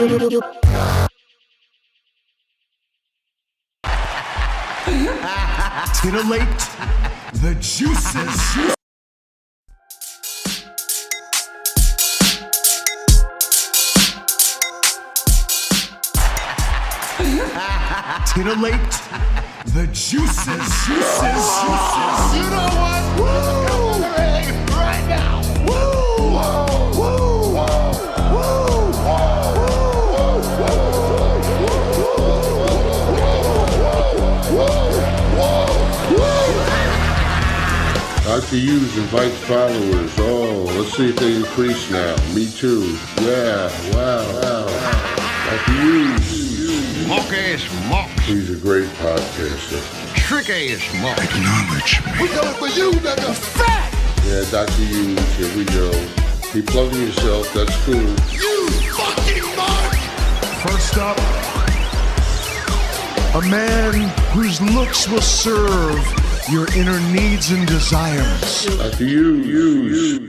Titillate the juices. Titillate the juices. You know what? Woo! Right now. Woo! Woo! Dr. Hughes invites followers. Oh, let's see if they increase now. Me too. Yeah, wow. Dr. Hughes. Monkey's mock. He's a great podcaster. Tricky's mock. Acknowledge me. We coming for you, nigga. Fat! Yeah, Dr. Hughes, here we go. Keep plugging yourself, that's cool. You fucking mark! First up, a man whose looks will serve your inner needs and desires. Dr. Hughes.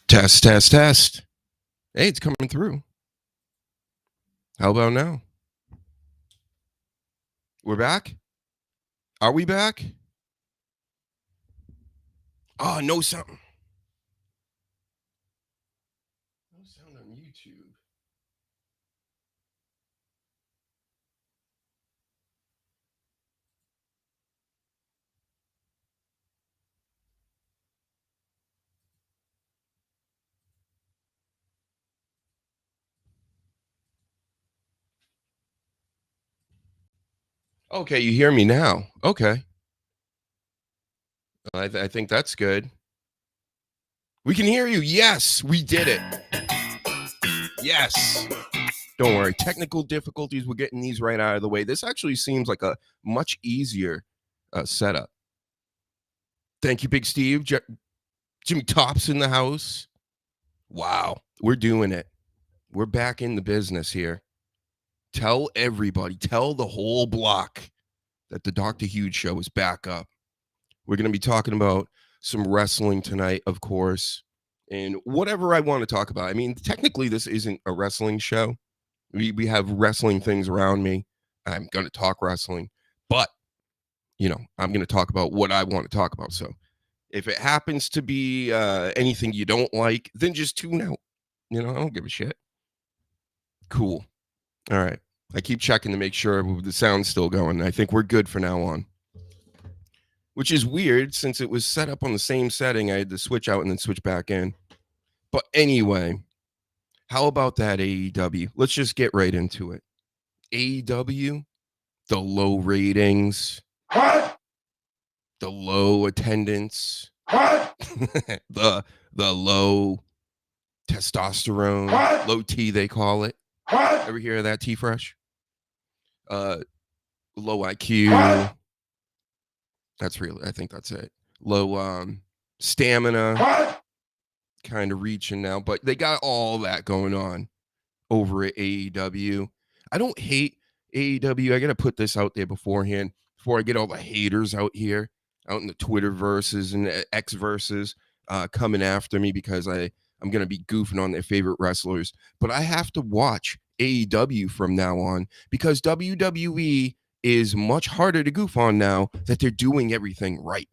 Test. Hey, it's coming through. How about now? We're back? Are we back? Oh, no sound. No sound on YouTube. Okay, you hear me now. Okay. I think that's good. We can hear you. Yes, we did it. Yes. Don't worry. Technical difficulties. We're getting these right out of the way. This actually seems like a much easier setup. Thank you, Big Steve. Jimmy Top's in the house. Wow. We're doing it. We're back in the business here. Tell everybody, tell the whole block that the Dr. Hughes show is back up. We're going to be talking about some wrestling tonight, of course, and whatever I want to talk about. I mean, technically, this isn't a wrestling show. We have wrestling things around me. I'm going to talk wrestling, but, I'm going to talk about what I want to talk about. So if it happens to be anything you don't like, then just tune out. I don't give a shit. Cool. All right. I keep checking to make sure the sound's still going. I think we're good for now on. Which is weird since it was set up on the same setting. I had to switch out and then switch back in. But anyway, how about that AEW? Let's just get right into it. AEW, the low ratings, What? the low attendance, the low testosterone, low T they call it. Ever hear of that, T Fresh? Low IQ. That's real. I think that's it. Low stamina. Kind of reaching now, but they got all that going on over at AEW. I don't hate AEW. I got to put this out there beforehand before I get all the haters out here, out in the Twitter verses and X verses coming after me because I'm going to be goofing on their favorite wrestlers. But I have to watch AEW from now on because WWE is much harder to goof on now that they're doing everything right.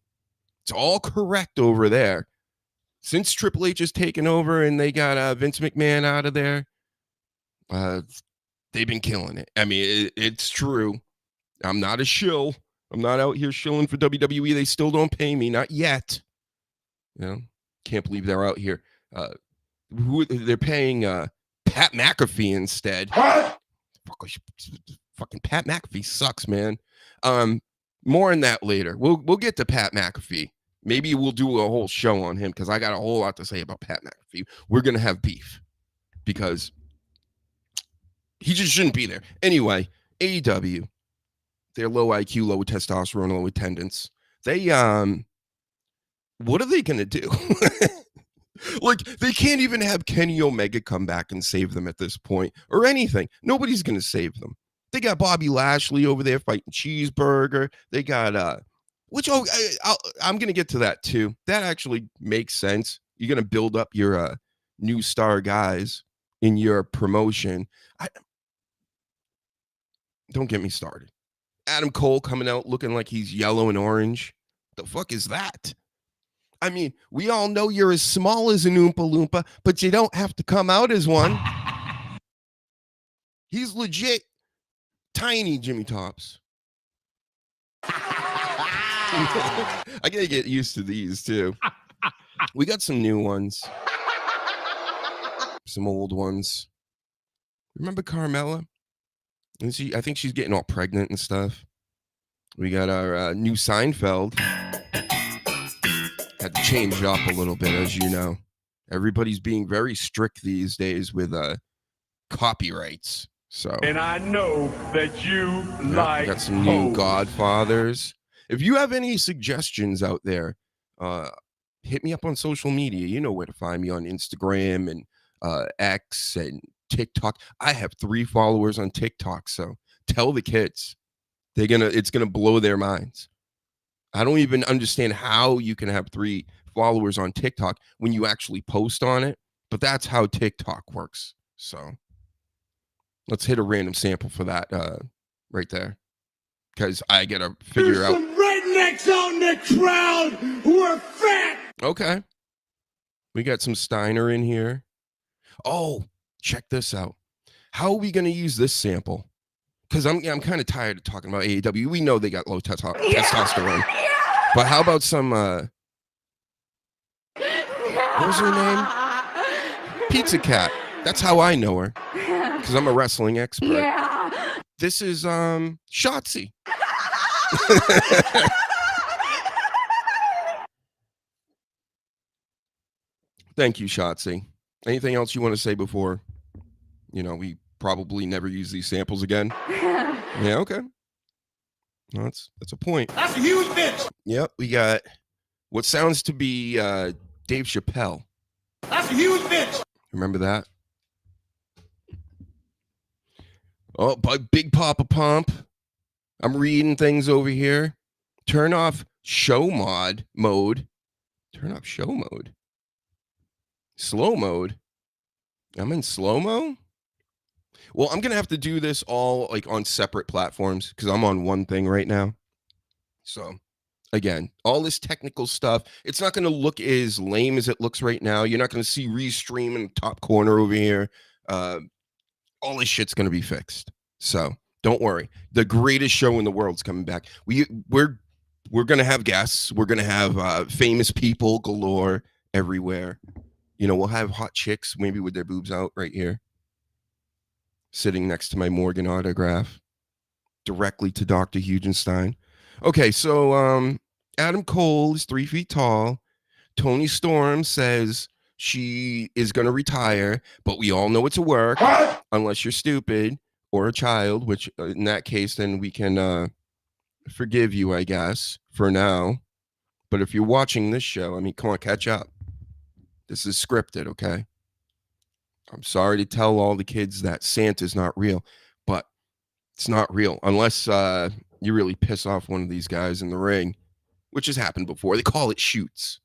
It's all correct over there. Since Triple H has taken over and they got Vince McMahon out of there, they've been killing it. I mean, it's true. I'm not a shill. I'm not out here shilling for WWE. They still don't pay me, not yet. You know, can't believe they're out here. They're paying Pat McAfee instead. Fucking Pat McAfee sucks, man. More on that later. We'll get to Pat McAfee. Maybe we'll do a whole show on him because I got a whole lot to say about Pat McAfee. We're going to have beef because he just shouldn't be there. Anyway, AEW, they're low IQ, low testosterone, low attendance. They, what are they going to do? Like, they can't even have Kenny Omega come back and save them at this point or anything. Nobody's going to save them. They got Bobby Lashley over there fighting Cheeseburger. They got, I'm going to get to that too. That actually makes sense. You're going to build up your new star guys in your promotion. Don't get me started. Adam Cole coming out looking like he's yellow and orange. The fuck is that? I mean, we all know you're as small as an Oompa Loompa, but you don't have to come out as one. He's legit tiny, Jimmy Tops. I gotta get used to these too. We got some new ones, some old ones. Remember Carmella? And I think she's getting all pregnant and stuff. We got our new Seinfeld. Had to change it up a little bit, as you know. Everybody's being very strict these days with copyrights. So, and I know that you like. Got some new Godfathers. If you have any suggestions out there, hit me up on social media. You know where to find me on Instagram and X and TikTok. I have 3 followers on TikTok, so tell the kids. It's gonna blow their minds. I don't even understand how you can have 3 followers on TikTok when you actually post on it, but that's how TikTok works. So let's hit a random sample for that right there. Because I gotta figure out. Some rednecks out in the crowd who are fat. Okay. We got some Steiner in here. Oh, check this out. How are we gonna use this sample? Because I'm kind of tired of talking about AEW. We know they got low testosterone. But how about some what was her name? Pizza Cat. That's how I know her. Because I'm a wrestling expert. Yeah. This is Shotzi. Thank you, Shotzi. Anything else you want to say before, we probably never use these samples again? Yeah, okay. Well, that's a point. That's a huge bitch. Yep, we got what sounds to be Dave Chappelle. That's a huge bitch. Remember that? Oh, but Big Papa Pump. I'm reading things over here. Turn off show mode. Turn off show mode. Slow mode. I'm in slow-mo? Well, I'm going to have to do this all like on separate platforms because I'm on one thing right now. So, again, all this technical stuff, it's not going to look as lame as it looks right now. You're not going to see Restream in the top corner over here. All this shit's going to be fixed. So, don't worry. The greatest show in the world's coming back. We're going to have guests. We're going to have famous people galore everywhere. We'll have hot chicks, maybe with their boobs out right here, sitting next to my Morgan autograph, directly to Dr. Hugenstein. Okay, so Adam Cole is 3 feet tall. Tony Storm says she is going to retire, but we all know it's a work, unless you're stupid or a child, which in that case, then we can forgive you, I guess, for now. But if you're watching this show, I mean, come on, catch up. This is scripted, okay? I'm sorry to tell all the kids that Santa's not real, but it's not real unless you really piss off one of these guys in the ring, which has happened before. They call it shoots.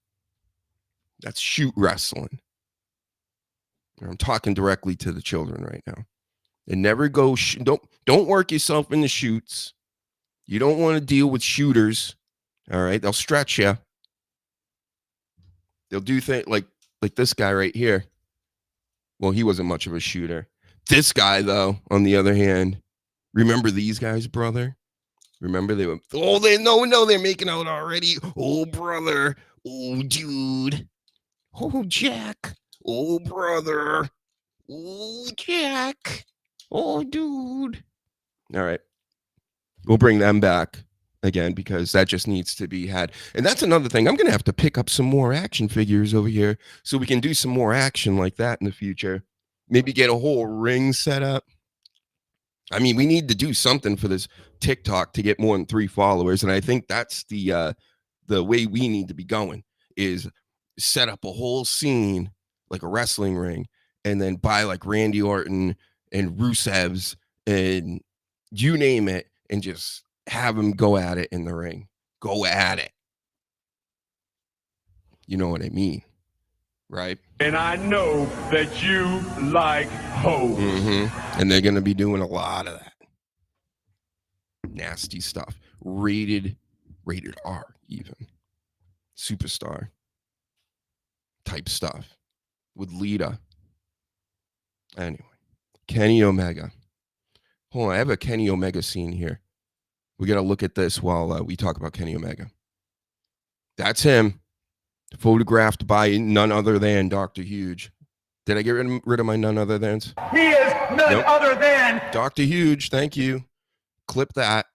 That's shoot wrestling. I'm talking directly to the children right now. And never go. Don't work yourself in the shoots. You don't want to deal with shooters. All right, they'll stretch you. They'll do things like this guy right here. Well, he wasn't much of a shooter. This guy, though, on the other hand, remember these guys, brother? Remember they were, they're making out already. Oh, brother. Oh, dude. Oh, Jack. Oh, brother. Oh, Jack. Oh, dude. All right. We'll bring them back again because that just needs to be had. And that's another thing. I'm going to have to pick up some more action figures over here so we can do some more action like that in the future. Maybe get a whole ring set up. I mean, we need to do something for this TikTok to get more than 3 followers. And I think that's the way we need to be going is set up a whole scene like a wrestling ring and then buy like Randy Orton and Rusev's and you name it and just have them go at it in the ring. Go at it. You know what I mean, right? And I know that you like hoes. Mm-hmm. And they're going to be doing a lot of that. Nasty stuff. Rated R even. Superstar type stuff with Lita. Anyway, Kenny Omega. Hold on, I have a Kenny Omega scene here. We got to look at this while we talk about Kenny Omega. That's him, photographed by none other than Dr. Huge. Did I get rid of my none other thans? He is none other than Dr. Huge. Thank you. Clip that.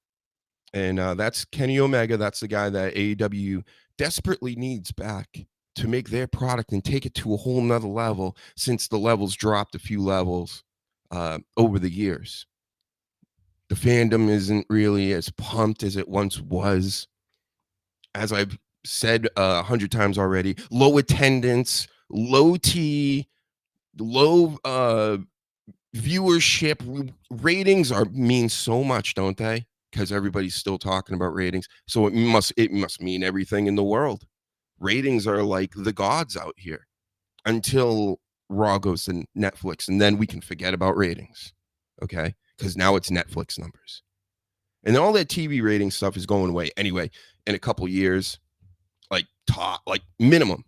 And that's Kenny Omega. That's the guy that AEW desperately needs back to make their product and take it to a whole nother level since the levels dropped a few levels over the years. The fandom isn't really as pumped as it once was. As I've said 100 times already, low attendance, low T, low viewership. Ratings mean so much, don't they? Because everybody's still talking about ratings. So it must mean everything in the world. Ratings are like the gods out here until Raw goes to Netflix, and then we can forget about ratings. Okay? Because now it's Netflix numbers. And all that TV rating stuff is going away. Anyway, in a couple years, like minimum,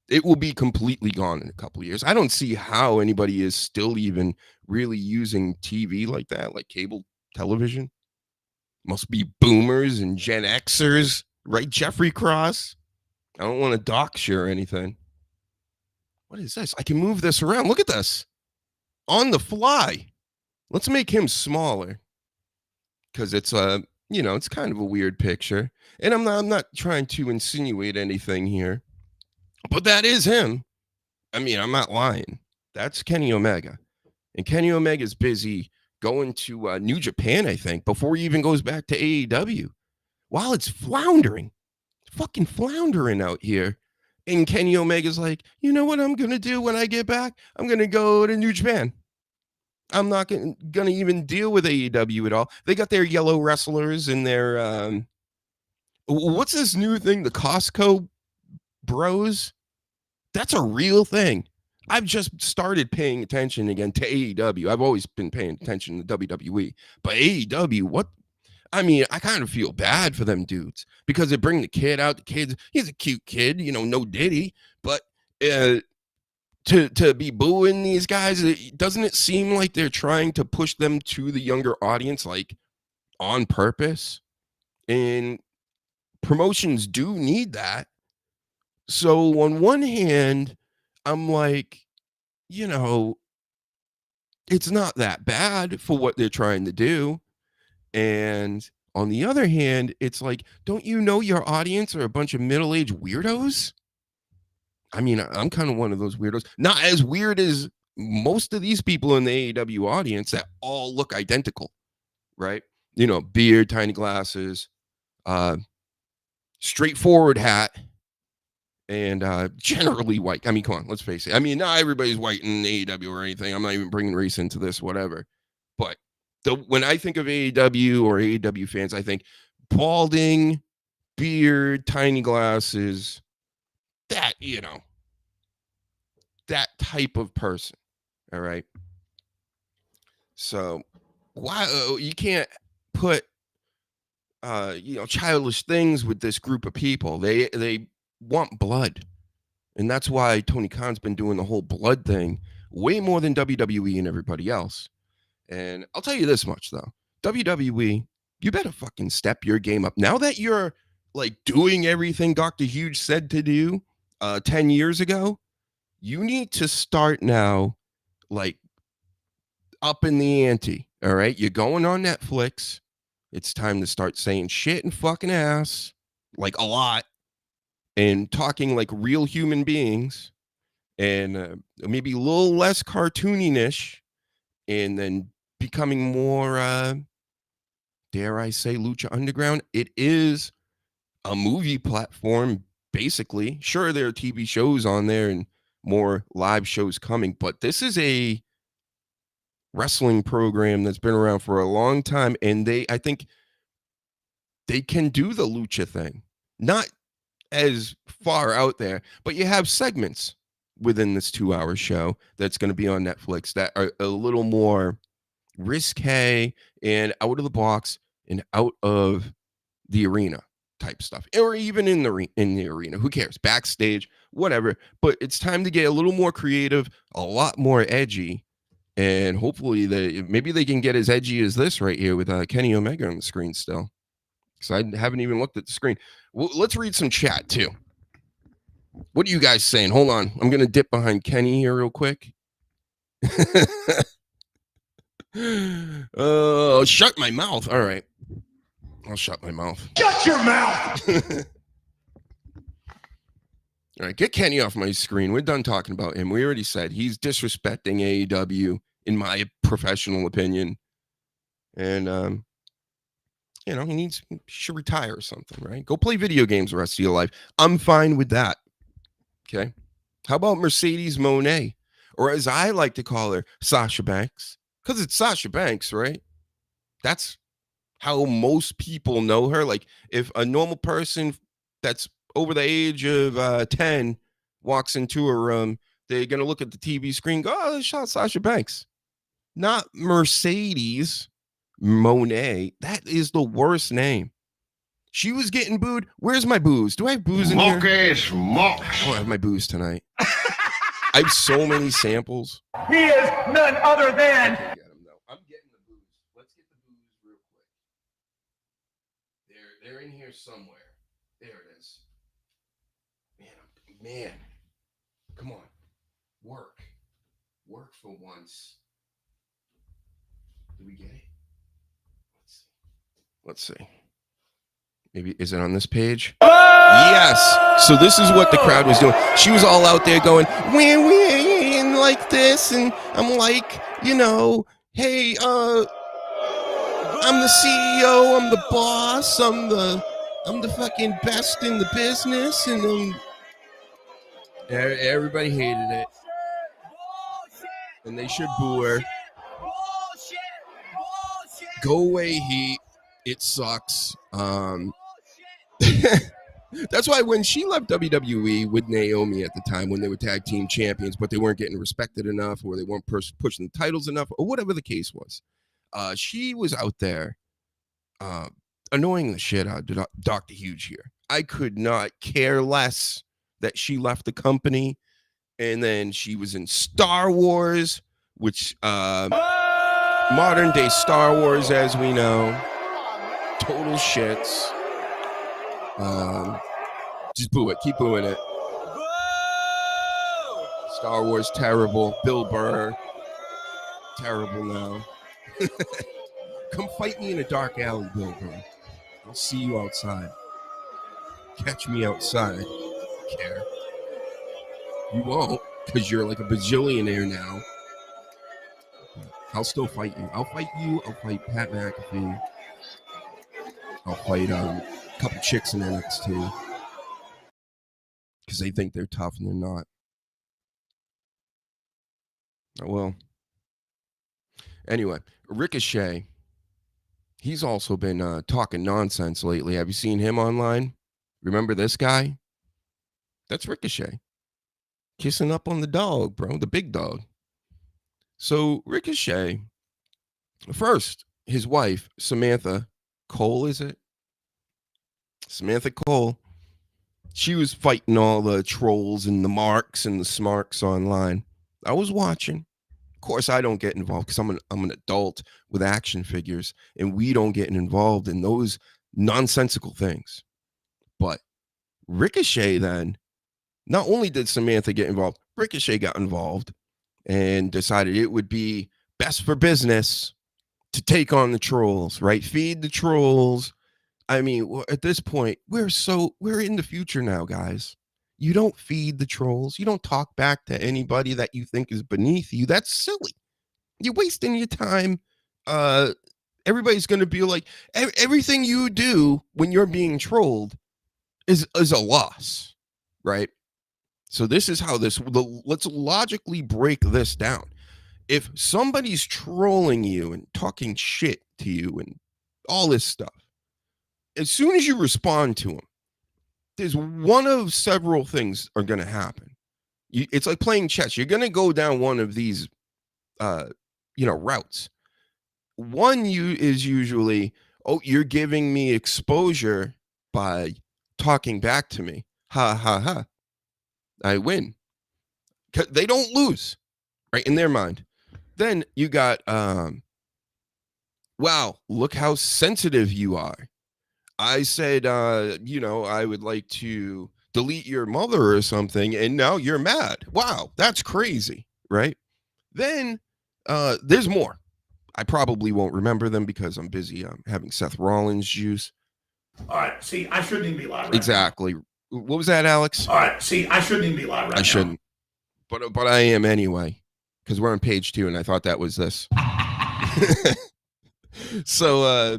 it will be completely gone in a couple years. I don't see how anybody is still even really using TV like that, like cable television. Must be boomers and Gen Xers, right, Jeffrey Cross? I don't want to dox you or anything. What is this? I can move this around. Look at this. On the fly. Let's make him smaller. Because it's it's kind of a weird picture. And I'm not trying to insinuate anything here. But that is him. I mean, I'm not lying. That's Kenny Omega. And Kenny Omega's busy going to New Japan, I think, before he even goes back to AEW. While it's floundering. Fucking floundering out here. And Kenny Omega's like, you know what I'm going to do when I get back? I'm going to go to New Japan. I'm not going to even deal with AEW at all. They got their yellow wrestlers and their, what's this new thing? The Costco bros? That's a real thing. I've just started paying attention again to AEW. I've always been paying attention to WWE. But AEW, what? I mean, I kind of feel bad for them dudes because they bring the kid out. The kid, he's a cute kid, no Diddy. But to be booing these guys, doesn't it seem like they're trying to push them to the younger audience, like on purpose? And promotions do need that. So on one hand, I'm like, it's not that bad for what they're trying to do. And on the other hand, it's like, don't you know your audience are a bunch of middle-aged weirdos? I mean, I'm kind of one of those weirdos. Not as weird as most of these people in the AEW audience that all look identical, right? You know, beard, tiny glasses, straightforward hat, and generally white. I mean, come on, let's face it. I mean, not everybody's white in AEW or anything. I'm not even bringing race into this, whatever. But when I think of AEW or AEW fans, I think balding, beard, tiny glasses, that, you know, that type of person. All right. So why you can't put childish things with this group of people. They want blood. And that's why Tony Khan's been doing the whole blood thing way more than WWE and everybody else. And I'll tell you this much though. WWE, you better fucking step your game up. Now that you're like doing everything Dr. Huge said to do 10 years ago, you need to start now like up in the ante. All right. You're going on Netflix. It's time to start saying shit and fucking ass, like a lot, and talking like real human beings, and maybe a little less cartoony-ish, and then becoming more, dare I say, Lucha Underground. It is a movie platform, basically. Sure, there are TV shows on there and more live shows coming, but this is a wrestling program that's been around for a long time, and I think they can do the lucha thing. Not as far out there, but you have segments within this 2-hour show that's going to be on Netflix that are a little more risque and out of the box and out of the arena type stuff, or even in the arena. Who cares? Backstage, whatever. But it's time to get a little more creative, a lot more edgy. And hopefully maybe they can get as edgy as this right here with Kenny Omega on the screen still. So I haven't even looked at the screen. Well, let's read some chat too. What are you guys saying? Hold on. I'm going to dip behind Kenny here real quick. Shut my mouth. All right. I'll shut my mouth. Shut your mouth! All right, get Kenny off my screen. We're done talking about him. We already said he's disrespecting AEW, in my professional opinion. And, he should retire or something, right? Go play video games the rest of your life. I'm fine with that. Okay. How about Mercedes Moné? Or as I like to call her, Sasha Banks. Because it's Sasha Banks, right? That's how most people know her. Like, if a normal person that's over the age of 10 walks into a room, they're going to look at the TV screen, go, oh, it's Sasha Banks. Not Mercedes Moné. That is the worst name. She was getting booed. Where's my booze? Do I have booze in here? Smokes. I don't have my booze tonight. I have so many samples. He is none other than... I'm getting the booze. Let's get the booze real quick. They're in here somewhere. There it is. Man. Come on. Work for once. Do we get it? Let's see. Maybe, is it on this page? Yes. So this is what the crowd was doing. She was all out there going, we and like this. And I'm like, hey, I'm the CEO. I'm the boss. I'm the fucking best in the business. And everybody hated it. And they should boo her. Go away, Heat. It sucks. That's why when she left WWE with Naomi at the time, when they were tag team champions, but they weren't getting respected enough, or they weren't pushing the titles enough, or whatever the case was, she was out there annoying the shit out of Dr. Huge here. I could not care less that she left the company, and then she was in Star Wars, which modern day Star Wars, as we know, total shits. Just boo it. Keep booing it. Star Wars, terrible. Bill Burr, terrible now. Come fight me in a dark alley, Bill Burr. I'll see you outside. Catch me outside. Care. You won't, because you're like a bajillionaire now. I'll still fight you. I'll fight you. I'll fight Pat McAfee. I'll fight a couple chicks in NXT because they think they're tough and they're not. Well, anyway, Ricochet, he's also been talking nonsense lately. Have you seen him online? Remember this guy? That's Ricochet. Kissing up on the dog, bro, the big dog. So Ricochet, first, his wife, Samantha Cole, is it? Samantha Cole. She was fighting all the trolls and the marks and the smarks online. I was watching. Of course, I don't get involved because I'm an adult with action figures, and we don't get involved in those nonsensical things. But Ricochet then, not only did Samantha get involved, Ricochet got involved and decided it would be best for business to take on the trolls, right? Feed the trolls. I mean, at this point, we're in the future now, guys. You don't feed the trolls. You don't talk back to anybody that you think is beneath you. That's silly. You're wasting your time. Everybody's going to be like, everything you do when you're being trolled is a loss, right? So this is how let's logically break this down. If somebody's trolling you and talking shit to you and all this stuff, as soon as you respond to them, there's one of several things are going to happen. It's like playing chess. You're going to go down one of these, routes. One is usually, oh, you're giving me exposure by talking back to me. Ha, ha, ha. I win. They don't lose, right, in their mind. Then you got, wow, look how sensitive you are. I said, I would like to delete your mother or something, and now you're mad. Wow, that's crazy, right? Then there's more. I probably won't remember them because I'm busy having Seth Rollins juice. All right, see, I shouldn't even be live right Exactly. What was that, Alex? All right, see, I shouldn't even be live right now. I shouldn't. But I am anyway, because we're on page 2, and I thought that was this. So,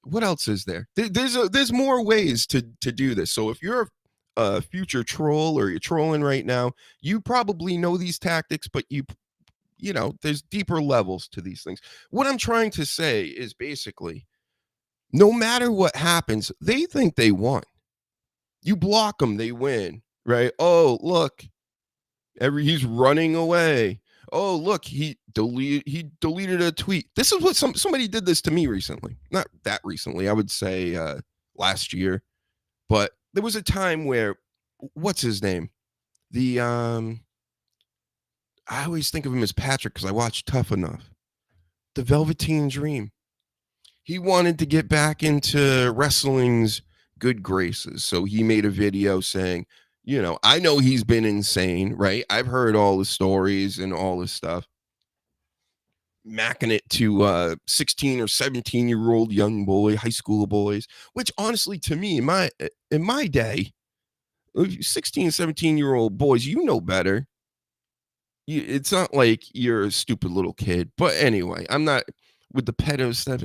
what else is there? There's more ways to do this. So if you're a future troll or you're trolling right now, you probably know these tactics, but there's deeper levels to these things. What I'm trying to say is basically, no matter what happens, they think they won. You block them, they win, right? Oh, look, he's running away. Oh, look, he deleted a tweet. This is what somebody did this to me recently. Not that recently, I would say last year. But there was a time where, what's his name? I always think of him as Patrick because I watched Tough Enough. The Velveteen Dream. He wanted to get back into wrestling's good graces. So he made a video saying, I know he's been insane, right? I've heard all the stories and all this stuff. Macking it to 16 or 17-year-old young boy, high school boys, which honestly, to me, in my day, 16, 17-year-old boys, you know better. It's not like you're a stupid little kid. But anyway, I'm not with the pedo stuff.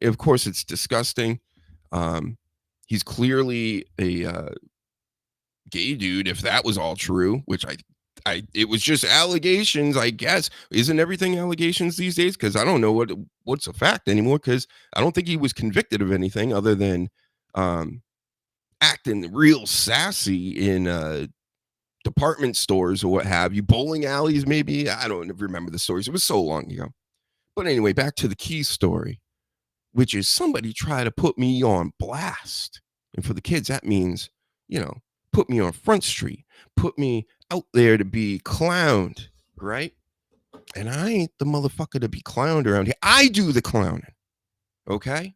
Of course, it's disgusting. He's clearly a gay dude, if that was all true, which it was just allegations, I guess. Isn't everything allegations these days? Because I don't know what's a fact anymore, because I don't think he was convicted of anything other than acting real sassy in department stores or what have you, bowling alleys maybe. I don't remember the stories. It was so long ago. But anyway, back to the key story, which is somebody try to put me on blast. And for the kids, that means, put me on Front Street, put me out there to be clowned, right? And I ain't the motherfucker to be clowned around here. I do the clowning, okay?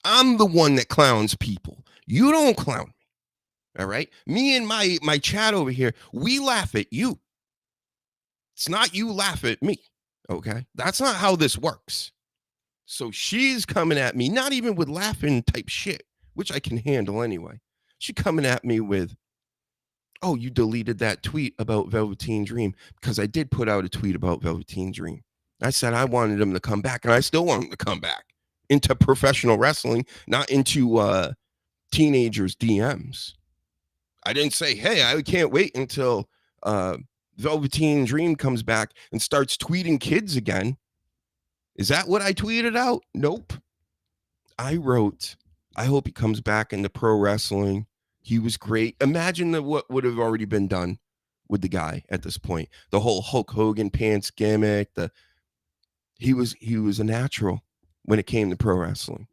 I'm the one that clowns people. You don't clown me, all right? Me and my chat over here, we laugh at you. It's not you laugh at me, okay? That's not how this works. So she's coming at me, not even with laughing type shit, which I can handle anyway. She's coming at me with, oh, you deleted that tweet about Velveteen Dream, because I did put out a tweet about Velveteen Dream. I said I wanted him to come back, and I still want him to come back into professional wrestling, not into teenagers' DMs. I didn't say, hey, I can't wait until Velveteen Dream comes back and starts tweeting kids again. Is that what I tweeted out? Nope. I wrote, I hope he comes back into pro wrestling. He was great. Imagine what would have already been done with the guy at this point. The whole Hulk Hogan pants gimmick. He was a natural when it came to pro wrestling.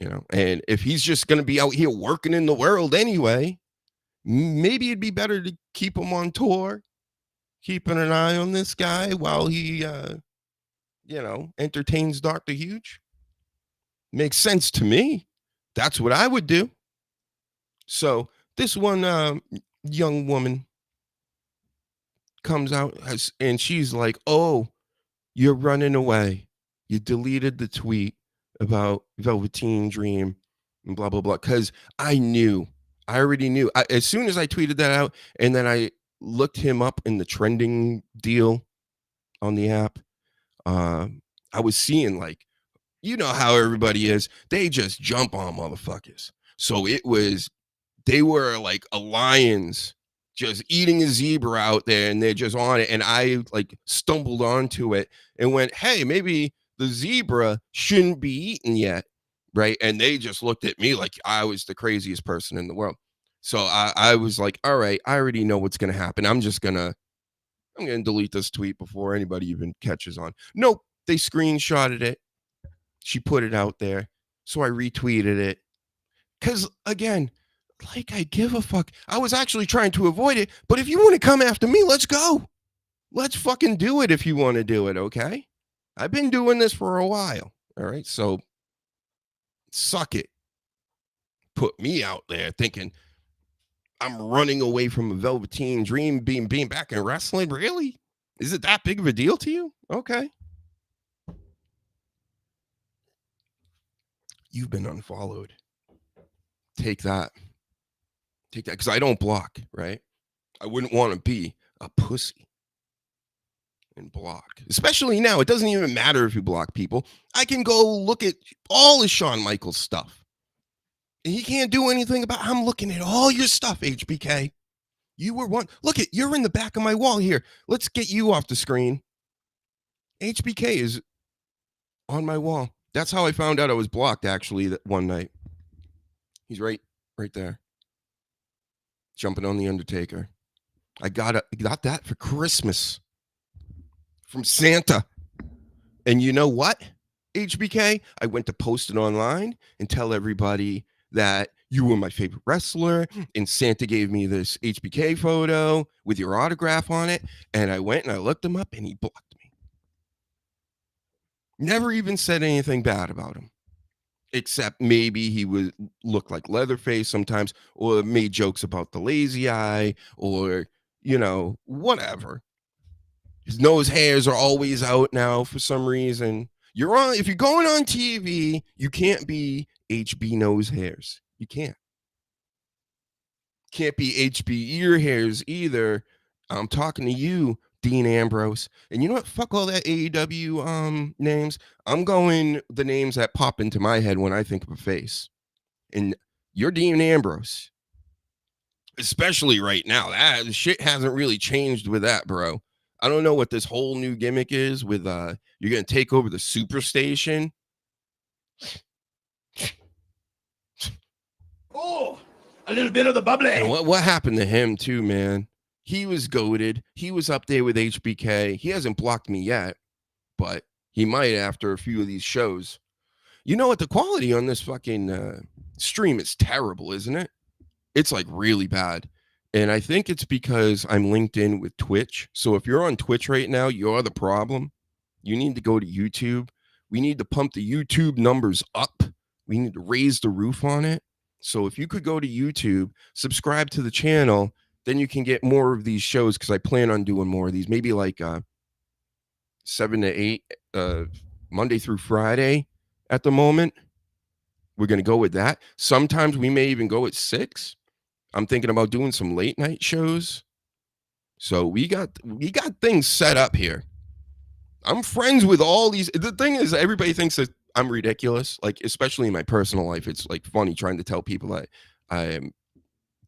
You know, and if he's just going to be out here working in the world anyway, maybe it'd be better to keep him on tour, keeping an eye on this guy while he, entertains Dr. Huge. Makes sense to me. That's what I would do. So this one young woman comes out and she's like, oh, you're running away. You deleted the tweet about Velveteen Dream and blah, blah, blah. Because I already knew. As soon as I tweeted that out, and then I looked him up in the trending deal on the app, I was seeing, like, you know how everybody is. They just jump on motherfuckers. So they were like a lion's just eating a zebra out there, and they're just on it. And I like stumbled onto it and went, hey, maybe the zebra shouldn't be eaten yet. Right. And they just looked at me like I was the craziest person in the world. So I was like, all right, I already know what's going to happen. I'm going to delete this tweet before anybody even catches on. Nope. They screenshotted it. She put it out there. So I retweeted it. Because again, like, I give a fuck. I was actually trying to avoid it. But if you want to come after me, let's go. Let's fucking do it if you want to do it. Okay. I've been doing this for a while. All right. So suck it. Put me out there thinking I'm running away from a Velveteen Dream being back in wrestling. Really? Is it that big of a deal to you? Okay. You've been unfollowed. Take that. Because I don't block, right? I wouldn't want to be a pussy and block. Especially now. It doesn't even matter if you block people. I can go look at all of Shawn Michaels stuff. And he can't do anything about it. I'm looking at all your stuff, HBK. You were one. Look at, you're in the back of my wall here. Let's get you off the screen. HBK is on my wall. That's how I found out I was blocked, actually, that one night. He's right there. Jumping on the Undertaker. I got that for Christmas from Santa. And you know what, HBK? I went to post it online and tell everybody that you were my favorite wrestler, and Santa gave me this HBK photo with your autograph on it, and I went and I looked him up, and he blocked me. Never even said anything bad about him, except maybe he would look like Leatherface sometimes, or made jokes about the lazy eye, or, whatever. His nose hairs are always out now for some reason. If you're going on TV, you can't be HB nose hairs. You can't. Can't be HB ear hairs either. I'm talking to you, Dean Ambrose. And you know what? Fuck all that AEW names. I'm going the names that pop into my head when I think of a face. And you're Dean Ambrose. Especially right now. That shit hasn't really changed with that, bro. I don't know what this whole new gimmick is with you're gonna take over the Superstation. Oh, a little bit of the bubbly. And what happened to him too, man? He was goated. He was up there with HBK. He hasn't blocked me yet, but he might after a few of these shows. You know what? The quality on this fucking stream is terrible, isn't it? It's like really bad. And I think it's because I'm linked in with Twitch. So if you're on Twitch right now, you're the problem. You need to go to YouTube. We need to pump the YouTube numbers up. We need to raise the roof on it. So if you could go to YouTube, subscribe to the channel, then you can get more of these shows, because I plan on doing more of these. Maybe like 7 to 8 Monday through Friday at the moment. We're going to go with that. Sometimes we may even go at 6. I'm thinking about doing some late night shows. So we got things set up here. I'm friends with all these. The thing is, everybody thinks that I'm ridiculous. Like, especially in my personal life, it's like funny trying to tell people that I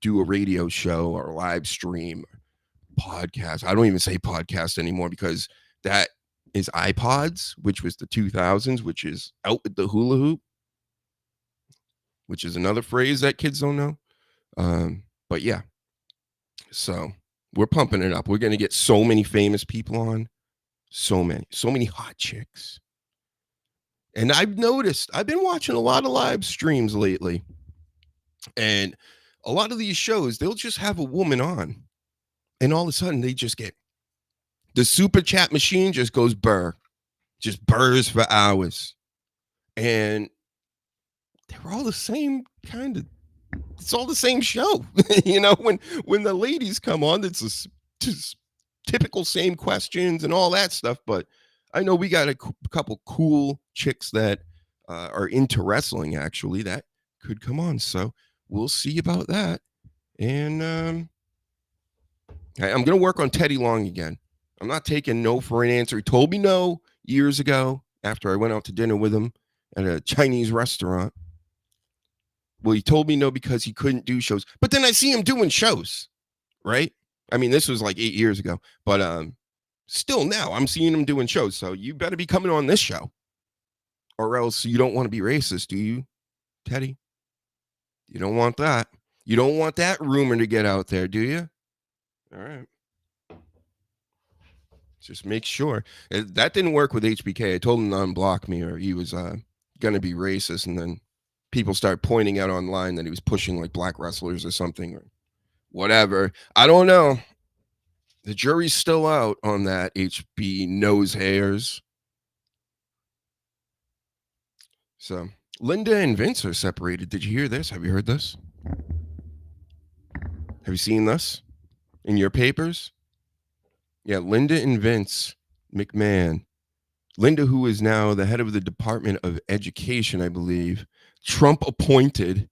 do a radio show or a live stream, podcast. I don't even say podcast anymore because that is iPods, which was the 2000s, which is out with the hula hoop, which is another phrase that kids don't know. But yeah, so we're pumping it up. We're going to get so many famous people on, so many hot chicks. And I've noticed, I've been watching a lot of live streams lately, and a lot of these shows, they'll just have a woman on, and all of a sudden they just get, the super chat machine just goes just burrs for hours. And they're all the same kind of, it's all the same show. You know, when the ladies come on, it's just typical same questions and all that stuff. But I know we got a couple cool chicks that are into wrestling, actually, that could come on. So we'll see about that. And I'm going to work on Teddy Long again. I'm not taking no for an answer. He told me no years ago after I went out to dinner with him at a Chinese restaurant. Well, he told me no because he couldn't do shows. But then I see him doing shows, right? I mean, this was like 8 years ago. But still now I'm seeing him doing shows. So you better be coming on this show. Or else you don't want to be racist, do you, Teddy? You don't want that. You don't want that rumor to get out there, do you? All right. Just make sure. That didn't work with HBK. I told him to unblock me, or he was going to be racist. And then people start pointing out online that he was pushing like black wrestlers or something or whatever. I don't know. The jury's still out on that, HB nose hairs. So Linda and Vince are separated. Did you hear this? Have you heard this? Have you seen this in your papers? Yeah, Linda and Vince McMahon. Linda, who is now the head of the Department of Education, I believe, Trump appointed.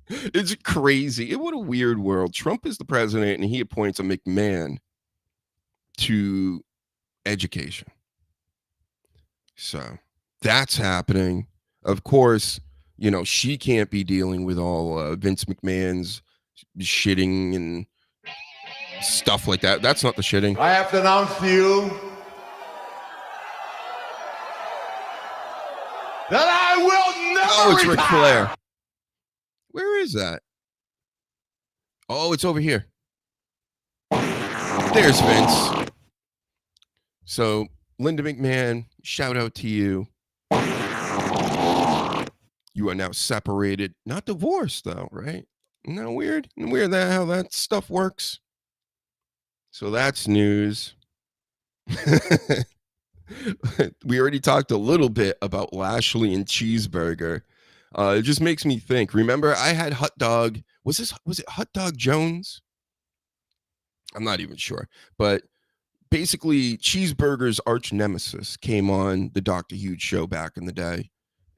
It's crazy. What a weird world. Trump is the president, and he appoints a McMahon to education. So that's happening. Of course, you know, she can't be dealing with all Vince McMahon's shitting and stuff like that. That's not the shitting. I have to announce to you that I will never Oh, it's Ric retire. Flair. Where is that? Oh, it's over here. There's Vince. So, Linda McMahon, shout out to you. You are now separated. Not divorced, though, right? Isn't that weird? Isn't it weird that how that stuff works? So that's news. We already talked a little bit about Lashley and Cheeseburger. It just makes me think. Remember, I had Hot Dog. Was it Hot Dog Jones? I'm not even sure. But basically, Cheeseburger's arch nemesis came on the Dr. Huge show back in the day.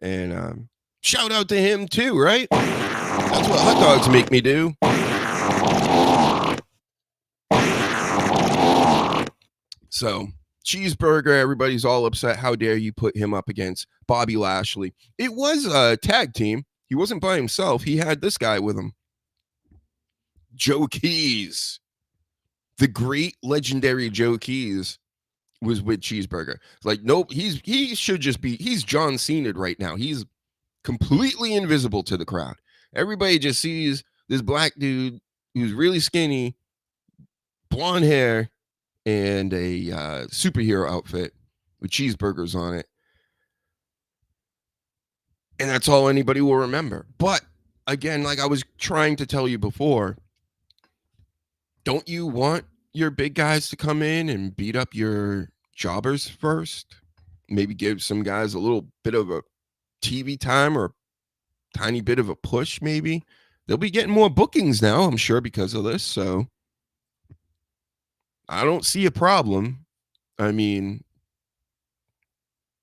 And shout out to him too, right? That's what hot dogs make me do. So, Cheeseburger, everybody's all upset. How dare you put him up against Bobby Lashley? It was a tag team. He wasn't by himself. He had this guy with him. Joe Keys. The great legendary Joe Keys was with Cheeseburger. Like, nope, he should just be, he's John Cena right now. He's completely invisible to the crowd. Everybody just sees this black dude who's really skinny, blonde hair, and a superhero outfit with cheeseburgers on it. And that's all anybody will remember. But again, like I was trying to tell you before, don't you want your big guys to come in and beat up your jobbers first? Maybe give some guys a little bit of a TV time or a tiny bit of a push, maybe. They'll be getting more bookings now, I'm sure, because of this. So I don't see a problem. I mean,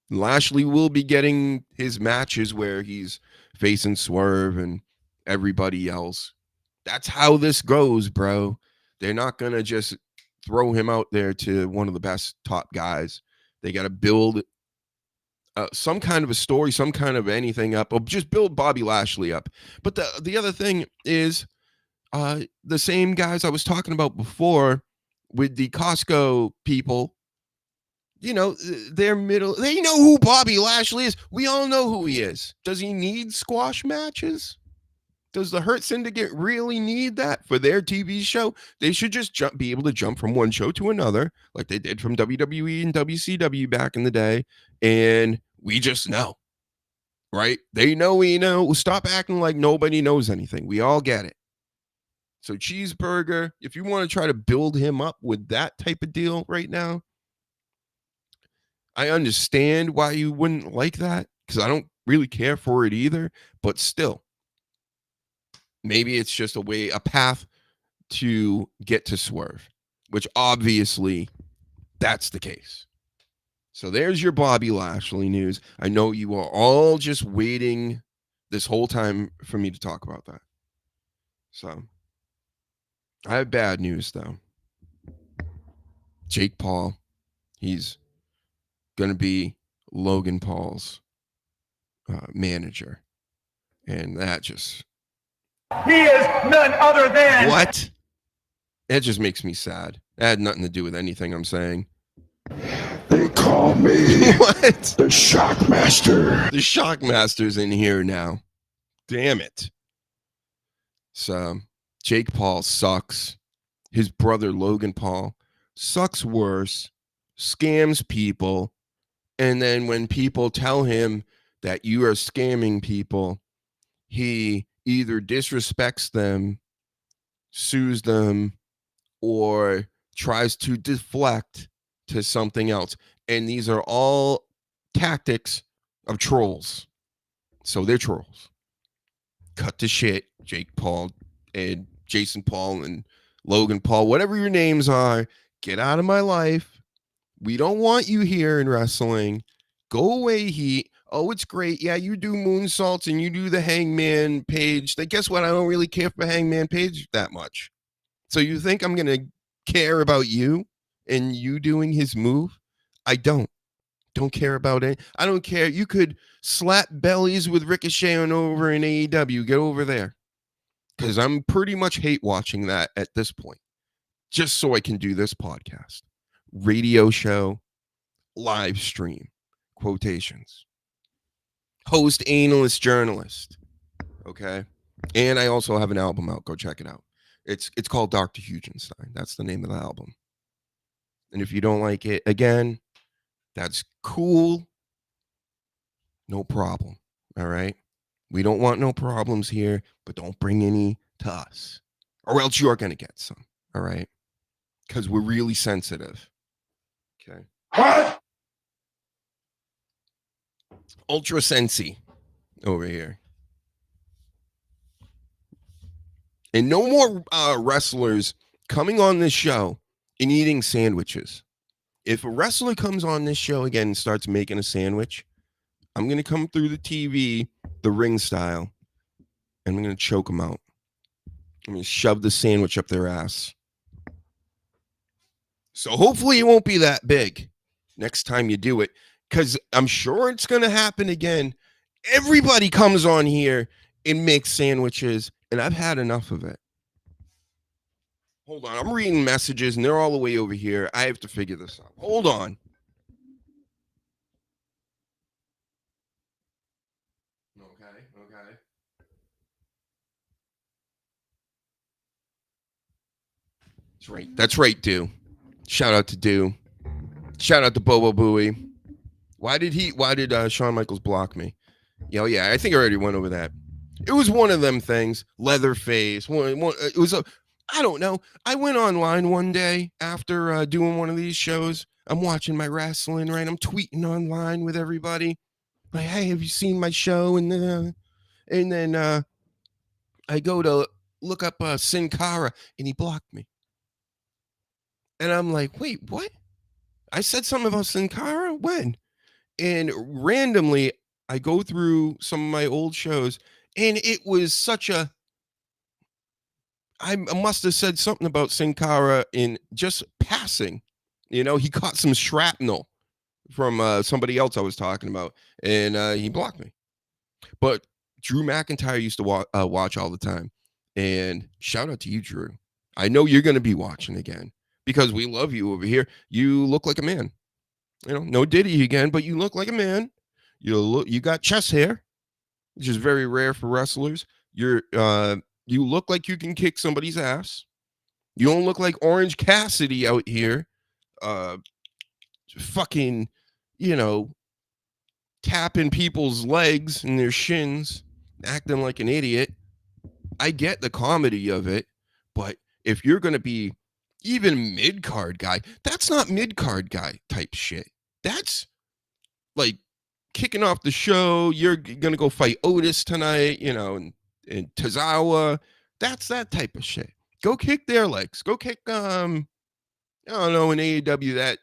Lashley will be getting his matches where he's facing Swerve and everybody yells. That's how this goes, bro. They're not going to just throw him out there to one of the best top guys. They got to build some kind of a story, some kind of anything up, or just build Bobby Lashley up. But the other thing is the same guys I was talking about before with the Costco people. You know, they're middle. They know who Bobby Lashley is. We all know who he is. Does he need squash matches? Does the Hurt Syndicate really need that for their TV show? They should just be able to jump from one show to another, like they did from WWE and WCW back in the day. And we just know, right? They know we know. Stop acting like nobody knows anything. We all get it. So Cheeseburger, if you want to try to build him up with that type of deal right now, I understand why you wouldn't like that, because I don't really care for it either. But still, maybe it's just a path to get to Swerve, which obviously that's the case. So there's your Bobby Lashley news. I know you are all just waiting this whole time for me to talk about that. So I have bad news, though. Jake Paul, he's going to be Logan Paul's manager. And that just... He is none other than... What? That just makes me sad. That had nothing to do with anything I'm saying. They call me What? the Shockmaster. The Shockmaster's in here now. Damn it. So, Jake Paul sucks. His brother, Logan Paul, sucks worse, scams people. And then when people tell him that you are scamming people, he either disrespects them, sues them, or tries to deflect to something else. And these are all tactics of trolls. So they're trolls. Cut the shit, Jake Paul and Jason Paul and Logan Paul, whatever your names are. Get out of my life. We don't want you here in wrestling. Go away, Heat. Oh, it's great. Yeah, you do moonsaults and you do the Hangman Page. Guess what? I don't really care for Hangman Page that much. So you think I'm going to care about you and you doing his move? I don't. Don't care about it. I don't care. You could slap bellies with Ricochet on over in AEW. Get over there. Because I'm pretty much hate watching that at this point. Just so I can do this podcast. Radio show, live stream, quotations. Host, analyst, journalist. Okay? And I also have an album out. Go check it out. It's called Dr. Hugenstein. That's the name of the album. And if you don't like it, again, that's cool. No problem. All right? We don't want no problems here, but don't bring any to us. Or else you're going to get some. All right? Because we're really sensitive. Okay? What? Ultra Sensi over here. And no more wrestlers coming on this show and eating sandwiches. If a wrestler comes on this show again and starts making a sandwich, I'm going to come through the TV, the ring style, and I'm going to choke them out. I'm going to shove the sandwich up their ass. So hopefully it won't be that big next time you do it, because I'm sure it's going to happen again. Everybody comes on here and makes sandwiches, and I've had enough of it. Hold on. I'm reading messages, and they're all the way over here. I have to figure this out. Hold on. Okay. That's right. That's right, Do. Shout out to Do. Shout out to Bobo Booey. Why did Shawn Michaels block me? Yeah, I think I already went over that. It was one of them things. Leatherface. It was I don't know. I went online one day after doing one of these shows. I'm watching my wrestling, right? I'm tweeting online with everybody. Like, hey, have you seen my show? And then I go to look up Sin Cara, and he blocked me. And I'm like, wait, what? I said something about Sin Cara? When? And randomly, I go through some of my old shows, and it was such a I must have said something about Sin Cara in just passing. You know, he caught some shrapnel from somebody else I was talking about, and he blocked me. But Drew McIntyre used to watch all the time, and shout out to you, Drew. I know you're going to be watching again because we love you over here. You look like a man. You know, no Diddy again, but you look like a man. You got chest hair, which is very rare for wrestlers. You look like you can kick somebody's ass. You don't look like Orange Cassidy out here, fucking, you know, tapping people's legs and their shins, acting like an idiot. I get the comedy of it, but if you're gonna be even mid-card guy, that's not mid-card guy type shit. That's like kicking off the show. You're gonna go fight Otis tonight, you know, and Tozawa. That's that type of shit. Go kick their legs. Go kick I don't know, in AEW that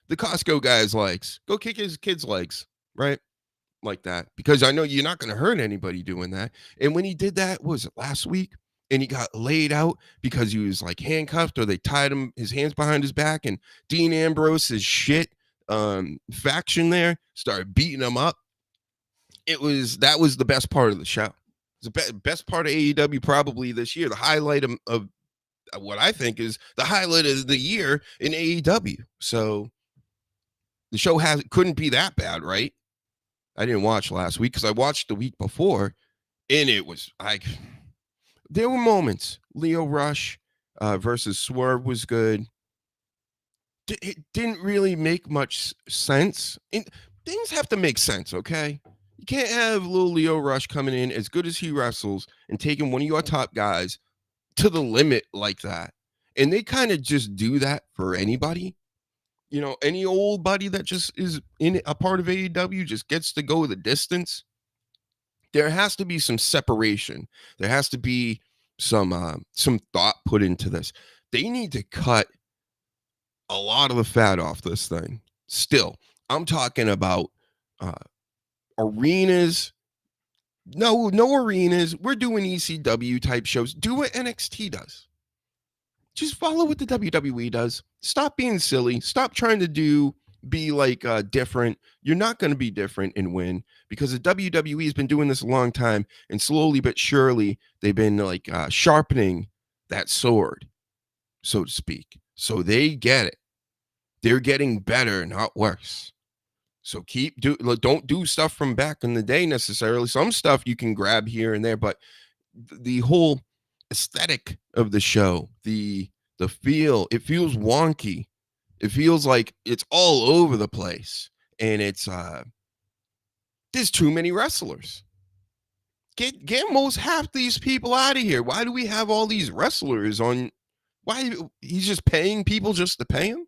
the Costco guy's legs. Go kick his kids' legs, right? Like that. Because I know you're not gonna hurt anybody doing that. And when he did that, what was it last week? And he got laid out because he was like handcuffed or they tied him his hands behind his back, and Dean Ambrose's shit faction there started beating him up. That was the best part of the show. The best part of AEW probably this year. The highlight of what I think is the highlight of the year in AEW. So the show couldn't be that bad, right? I didn't watch last week because I watched the week before, and it was like there were moments. Leo Rush versus Swerve was good. It didn't really make much sense. And things have to make sense, okay? You can't have little Leo Rush coming in as good as he wrestles and taking one of your top guys to the limit like that. And they kind of just do that for anybody. You know, any old buddy that just is in a part of AEW just gets to go the distance. There has to be some separation. There has to be some thought put into this. They need to cut a lot of the fat off this thing. Still, I'm talking about arenas. No arenas. We're doing ECW type shows. Do what NXT does. Just follow what the WWE does. Stop being silly. Stop trying to be like different. You're not going to be different and win because the WWE has been doing this a long time, and slowly but surely they've been like sharpening that sword, so to speak. So they get it. They're getting better, not worse. So don't do stuff from back in the day necessarily. Some stuff you can grab here and there, but the whole aesthetic of the show, the feel, it feels wonky. It feels like it's all over the place, and it's there's too many wrestlers. Get most half these people out of here. Why do we have all these wrestlers on? Why he's just paying people just to pay him?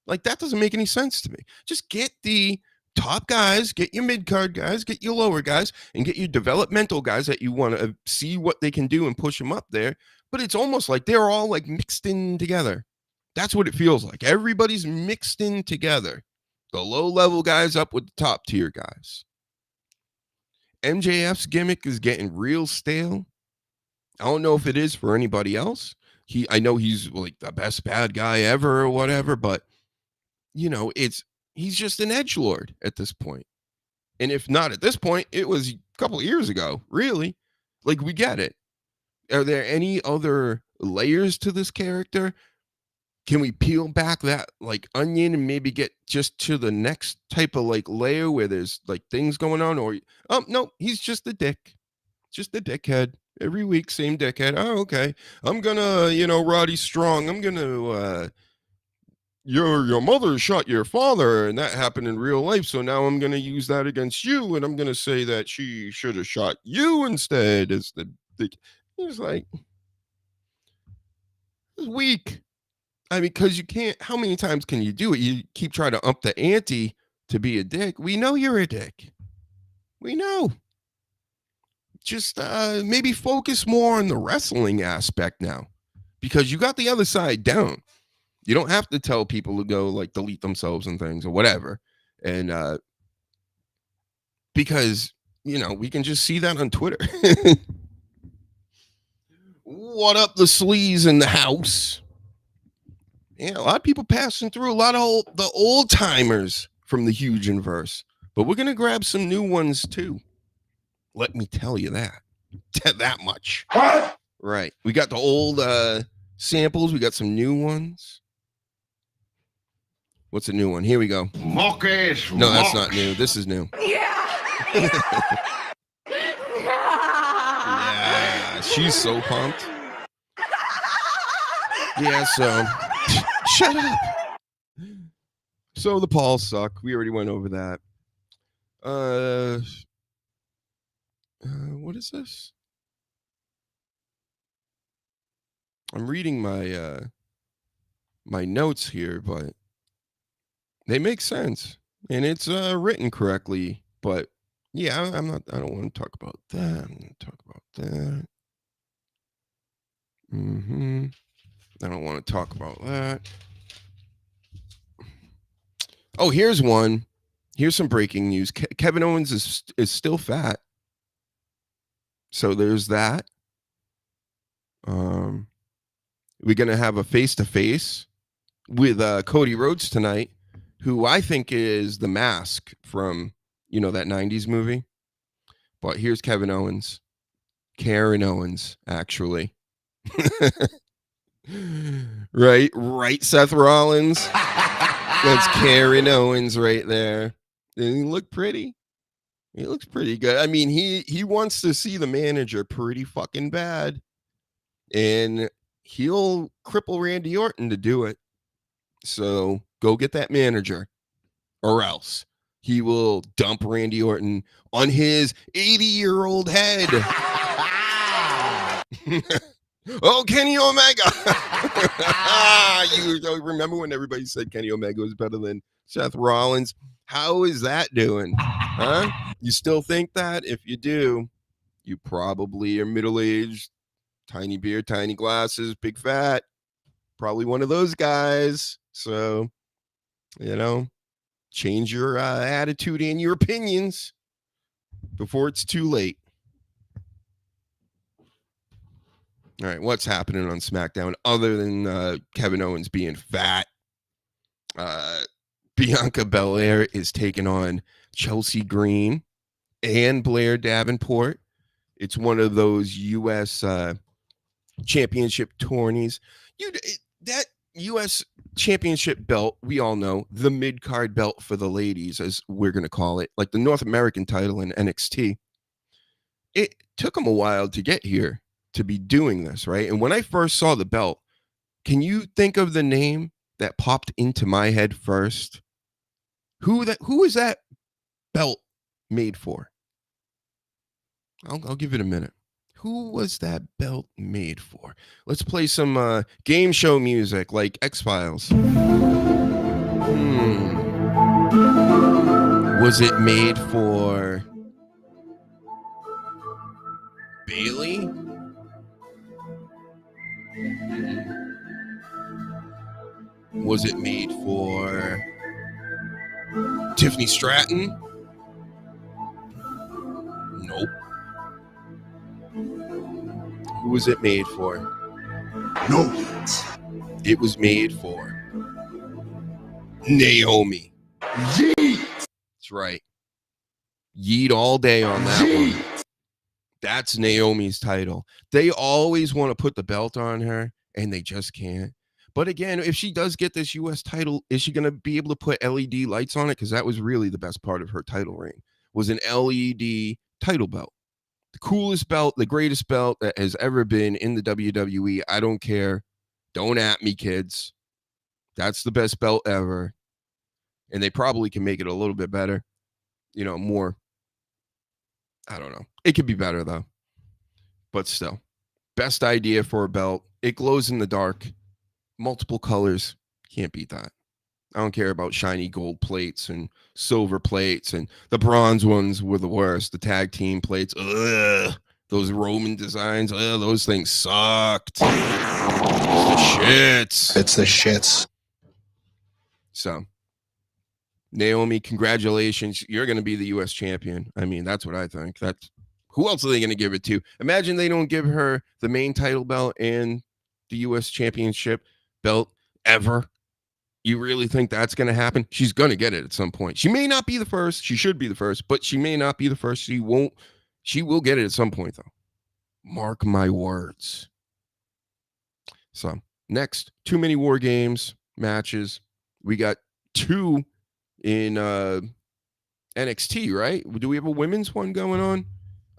Like that doesn't make any sense to me. Just get the top guys, get your mid-card guys, get your lower guys, and get your developmental guys that you want to see what they can do and push them up there. But it's almost like they're all like mixed in together. That's what it feels like. Everybody's mixed in together. The low-level guys up with the top-tier guys. MJF's gimmick is getting real stale. I don't know if it is for anybody else. I know he's like the best bad guy ever or whatever, but you know, he's just an edgelord at this point. And if not at this point, it was a couple of years ago, really. Like, we get it. Are there any other layers to this character? Can we peel back that like onion and maybe get just to the next type of like layer where there's like things going on? Or no, he's just a dick. Just a dickhead. Every week, same dickhead. Oh, okay. I'm gonna, Roddy Strong. I'm gonna your mother shot your father, and that happened in real life. So now I'm gonna use that against you, and I'm gonna say that she should have shot you instead. As he's like, it's weak. I mean, because you can't. How many times can you do it? You keep trying to up the ante to be a dick. We know you're a dick. We know. Just maybe focus more on the wrestling aspect now, because you got the other side down. You don't have to tell people to go like delete themselves and things or whatever. And because, we can just see that on Twitter. What up, the sleaze in the house? Yeah, a lot of people passing through. A lot of the old timers from the huge inverse. But we're going to grab some new ones too. Let me tell you that. That much. Right. We got the old samples. We got some new ones. What's a new one? Here we go. Monkey's No, that's not new. This is new. Yeah, she's so pumped. Yeah, so shut up. So the Pauls suck. We already went over that. What is this? I'm reading my my notes here, but they make sense and it's written correctly. But yeah, I don't want to talk about that. I'm going to talk about that. I don't want to talk about that. Oh, here's one. Here's some breaking news. Kevin Owens is still fat. So there's that. We're going to have a face-to-face with Cody Rhodes tonight, who I think is the Mask from, you know, that 90s movie. But here's Kevin Owens. Karen Owens, actually. Right, Seth Rollins. That's Karen Owens right there. Doesn't he look pretty? He looks pretty good. I mean, he wants to see the manager pretty fucking bad. And he'll cripple Randy Orton to do it. So go get that manager. Or else he will dump Randy Orton on his 80-year-old head. Oh, Kenny Omega. You don't remember when everybody said Kenny Omega was better than Seth Rollins? How is that doing? Huh? You still think that? If you do, you probably are middle-aged, tiny beard, tiny glasses, big fat. Probably one of those guys. So, you know, change your attitude and your opinions before it's too late. All right, what's happening on SmackDown other than Kevin Owens being fat? Bianca Belair is taking on Chelsea Green and Blair Davenport. It's one of those U.S. championship tourneys. That U.S. championship belt, we all know, the mid-card belt for the ladies, as we're going to call it, like the North American title in NXT. It took them a while to get here to be doing this, right? And when I first saw the belt, can you think of the name that popped into my head first? Who is that belt made for? I'll give it a minute. Who was that belt made for? Let's play some game show music like X-Files. Was it made for Bailey? Was it made for Tiffany Stratton? Nope. Who was it made for? No. It was made for Naomi. Yeet. That's right. Yeet all day on that one. That's Naomi's title. They always want to put the belt on her, and they just can't. But again, if she does get this U.S. title, is she going to be able to put LED lights on it? Because that was really the best part of her title reign, was an LED title belt. The coolest belt, the greatest belt that has ever been in the WWE. I don't care. Don't at me, kids. That's the best belt ever. And they probably can make it a little bit better. You know, more. I don't know. It could be better, though. But still. Best idea for a belt. It glows in the dark. Multiple colors. Can't beat that. I don't care about shiny gold plates and silver plates, and the bronze ones were the worst. The tag team plates, ugh, those Roman designs, ugh, those things sucked. It's the shits. So, Naomi, congratulations. You're going to be the U.S. champion. I mean, that's what I think. That's Who else are they going to give it to? Imagine they don't give her the main title belt and the U.S. Championship belt ever. You really think that's going to happen? She's going to get it at some point. She may not be the first. She should be the first, but she may not be the first. She won't. She will get it at some point, though. Mark my words. So, next, too many War Games matches. We got 2 in NXT, right? Do we have a women's one going on?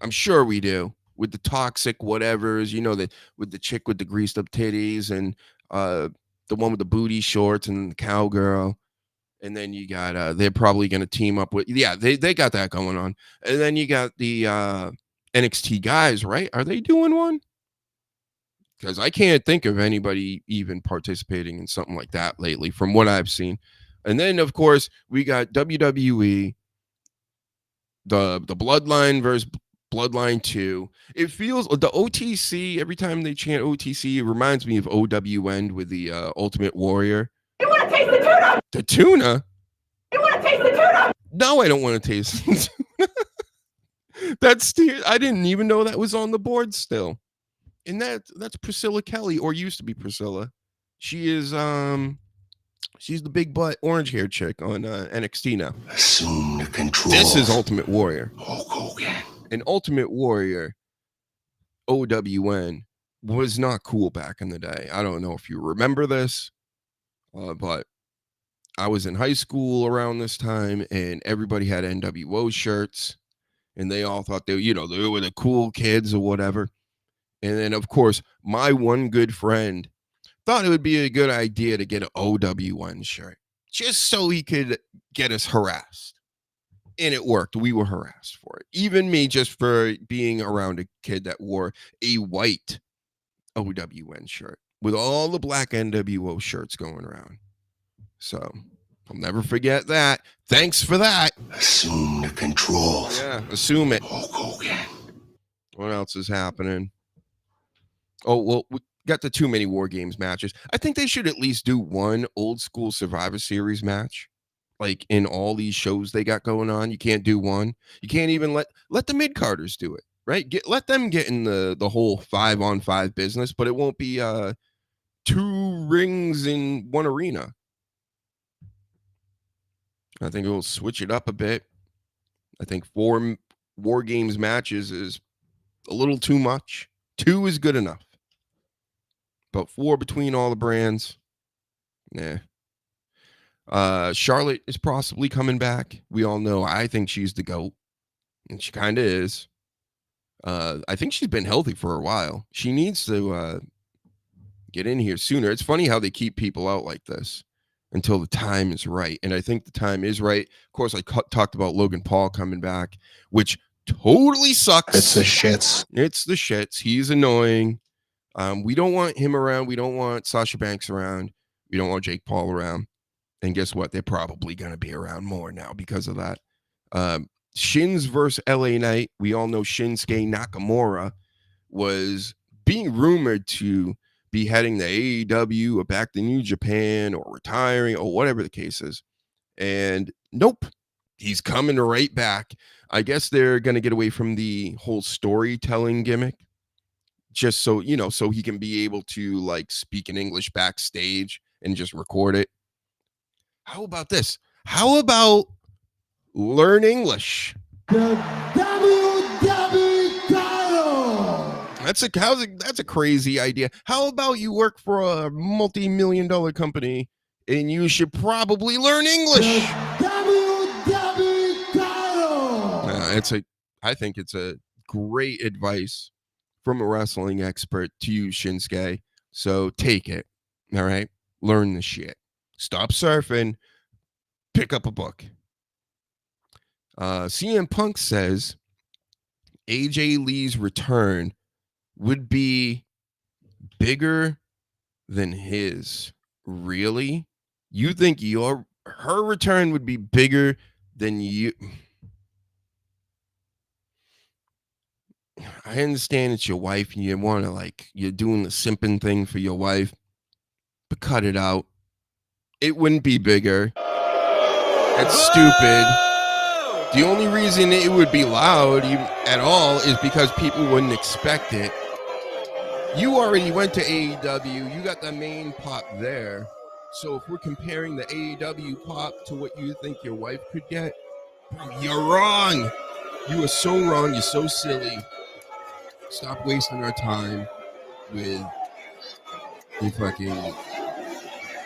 I'm sure we do. With the toxic whatevers, that with the chick with the greased up titties and the one with the booty shorts and the cowgirl. And then you got they're probably going to team up with they got that going on. And then you got the NXT guys, right? Are they doing one? Because I can't think of anybody even participating in something like that lately from what I've seen. And then, of course, we got WWE, the Bloodline versus Bloodline 2. It feels the OTC, every time they chant OTC, it reminds me of OWN with the Ultimate Warrior. You want to taste the tuna? The tuna? You want to taste the tuna? No, I don't want to taste the tuna. I didn't even know that was on the board still. And that's Priscilla Kelly, or used to be Priscilla. She is she's the big butt orange hair chick on NXT now. Assume the control. This is Ultimate Warrior. Hulk Hogan. And Ultimate Warrior, OWN, was not cool back in the day. I don't know if you remember this, but I was in high school around this time, and everybody had NWO shirts, and they all thought they were the cool kids or whatever. And then, of course, my one good friend thought it would be a good idea to get an OWN shirt just so he could get us harassed. And it worked. We were harassed for it. Even me, just for being around a kid that wore a white OWN shirt with all the black NWO shirts going around. So I'll never forget that. Thanks for that. Assume the control. Yeah, assume it. Hulk Hogan. What else is happening? Oh, well, we got the too many War Games matches. I think they should at least do one old school Survivor Series match. Like in all these shows they got going on, you can't do one. You can't even let the mid-carders do it, right? Let them get in the whole 5-on-5 business, but it won't be 2 rings in one arena. I think it will switch it up a bit. I think 4 War Games matches is a little too much. 2 is good enough. But 4 between all the brands, nah. Charlotte is possibly coming back. We all know I think she's the GOAT, and she kind of is. I think she's been healthy for a while. She needs to get in here sooner. It's funny how they keep people out like this until the time is right, and I think the time is right. Of course, I talked about Logan Paul coming back, which totally sucks. It's the shits. It's the shits. He's annoying. We don't want him around. We don't want Sasha Banks around. We don't want Jake Paul around. And guess what? They're probably going to be around more now because of that. Shins versus LA Knight. We all know Shinsuke Nakamura was being rumored to be heading to AEW or back to New Japan or retiring or whatever the case is. And nope, he's coming right back. I guess they're going to get away from the whole storytelling gimmick. Just so, so he can be able to like speak in English backstage and just record it. How about this? How about learn English? The WWE title. That's a crazy idea. How about you work for a multi-million-dollar company and you should probably learn English? The WWE title. I think it's a great advice from a wrestling expert to you, Shinsuke. So take it. All right. Learn the shit. Stop surfing. Pick up a book. CM Punk says AJ Lee's return would be bigger than his. Really? You think her return would be bigger than you? I understand it's your wife and you want to you're doing the simping thing for your wife, but cut it out. It wouldn't be bigger. That's stupid. The only reason it would be loud at all is because people wouldn't expect it. You already went to AEW. You got the main pop there. So if we're comparing the AEW pop to what you think your wife could get, bro, you're wrong. You are so wrong. You're so silly. Stop wasting our time with the fucking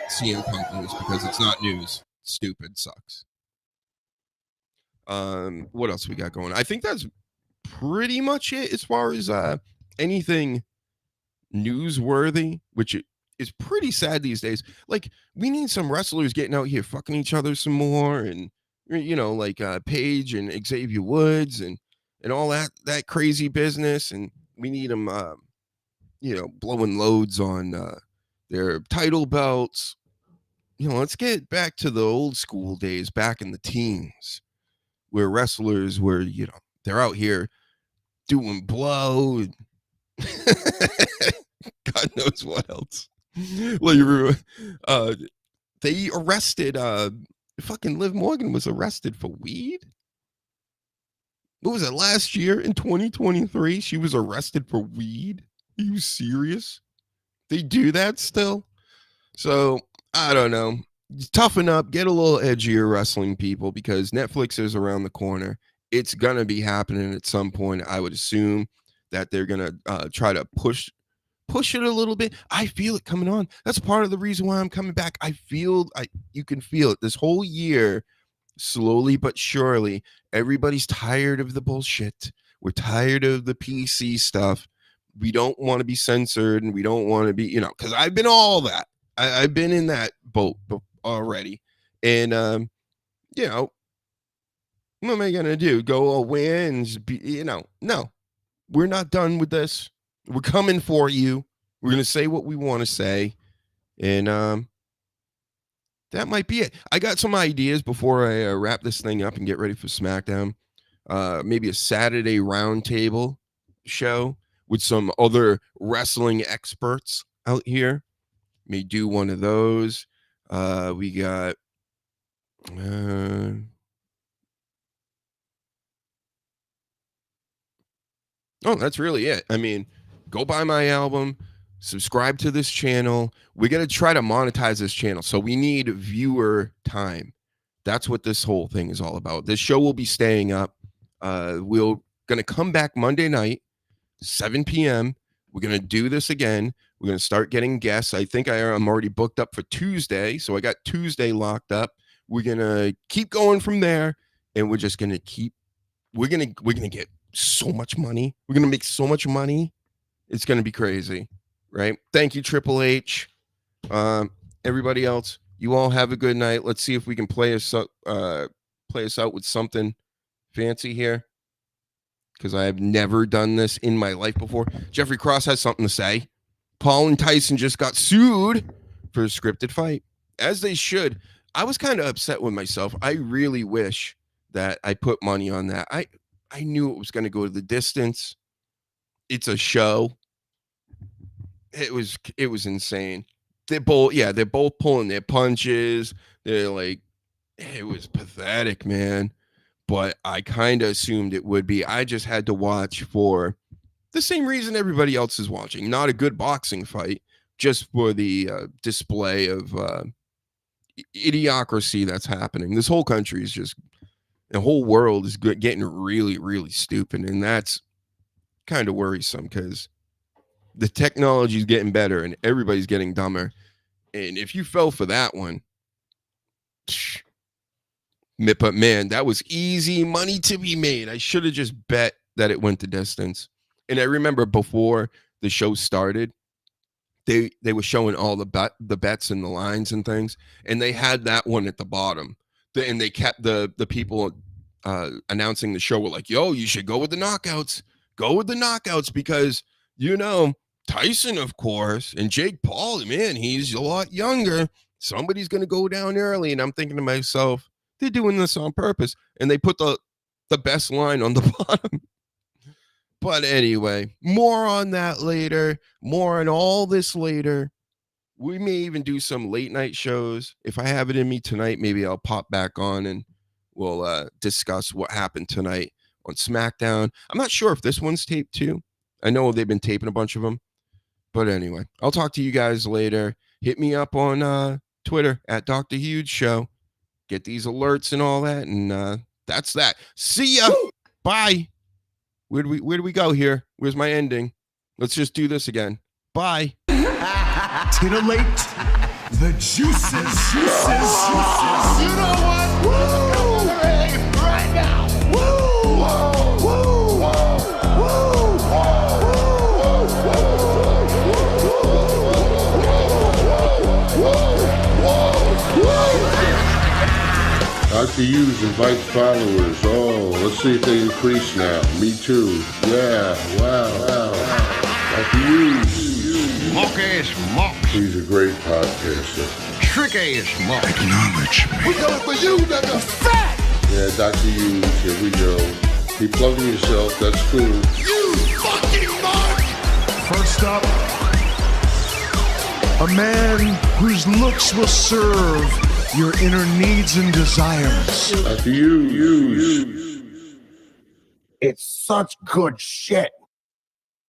CM Punk news because it's not news. Stupid. Sucks. What else we got going? I think that's pretty much it as far as anything newsworthy, which is pretty sad these days. Like, we need some wrestlers getting out here fucking each other some more, and like Paige and Xavier Woods and all that crazy business, and we need them blowing loads on their title belts. Let's get back to the old school days back in the teens where wrestlers were, they're out here doing blow and God knows what else. Like, they arrested fucking Liv Morgan was arrested for weed. What was it, last year in 2023? She was arrested for weed. Are you serious? They do that still? So I don't know. Toughen up, get a little edgier, wrestling people, because Netflix is around the corner. It's gonna be happening at some point. I would assume that they're gonna try to push it a little bit. I feel it coming on. That's part of the reason why I'm coming back. You can feel it this whole year, slowly but surely. Everybody's tired of the bullshit. We're tired of the PC stuff. We don't want to be censored, and we don't want to be, because I've been all that. I've been in that boat already. And, what am I going to do? Go all wins? No, we're not done with this. We're coming for you. We're going to say what we want to say. And that might be it. I got some ideas before I wrap this thing up and get ready for SmackDown. Maybe a Saturday roundtable show with some other wrestling experts out here. May do one of those. We got that's really it. I mean, go buy my album, subscribe to this channel. We're going to try to monetize this channel, so we need viewer time. That's what this whole thing is all about. This show will be staying up. We're going to come back Monday night, 7 p.m. We're going to do this again. We're going to start getting guests. I think I'm already booked up for Tuesday, so I got Tuesday locked up. We're going to keep going from there, and we're just going to keep we're going to get so much money. We're going to make so much money. It's going to be crazy, right? Thank you, Triple H. Everybody else, you all have a good night. Let's see if we can play us out with something fancy here, because I have never done this in my life before. Jeffrey Cross has something to say. Paul and Tyson just got sued for a scripted fight, as they should. I was kind of upset with myself. I really wish that I put money on that. I knew it was going to go to the distance. It's a show. It was insane. They're both pulling their punches. They're like, it was pathetic, man. But I kind of assumed it would be. I just had to watch for the same reason everybody else is watching. Not a good boxing fight, just for the display of idiocracy that's happening. This whole country is just, the whole world is getting really, really stupid. And that's kind of worrisome, because the technology is getting better and everybody's getting dumber. And if you fell for that one, but man, that was easy money to be made. I should have just bet that it went the distance. And I remember before the show started, they were showing all the bets and the lines and things, and they had that one at the bottom. And they kept the people announcing the show were like, yo, you should go with the knockouts. Go with the knockouts, because, Tyson, of course, and Jake Paul, man, he's a lot younger. Somebody's going to go down early. And I'm thinking to myself, they're doing this on purpose. And they put the best line on the bottom. But anyway, more on that later. More on all this later. We may even do some late night shows. If I have it in me tonight, maybe I'll pop back on and we'll discuss what happened tonight on SmackDown. I'm not sure if this one's taped too. I know they've been taping a bunch of them. But anyway, I'll talk to you guys later. Hit me up on Twitter at Dr. Huge Show. Get these alerts and all that. And that's that. See ya. Woo! Bye. Where do we go here? Where's my ending? Let's just do this again. Bye. Titillate the juices. You know what? Woo! Right now. Woo! Woo! Woo! Dr. Hughes invites followers. Oh, let's see if they increase now. Me too. Yeah, wow. Dr. Hughes. Monkey smoke. He's a great podcaster. Tricky smoke. Acknowledge me. We got it for you, nigga. Fat! Yeah, Dr. Hughes, here we go. Keep plugging yourself, that's cool. You fucking mark! First up, a man whose looks will serve your inner needs and desires. Dr. Hughes. It's such good shit.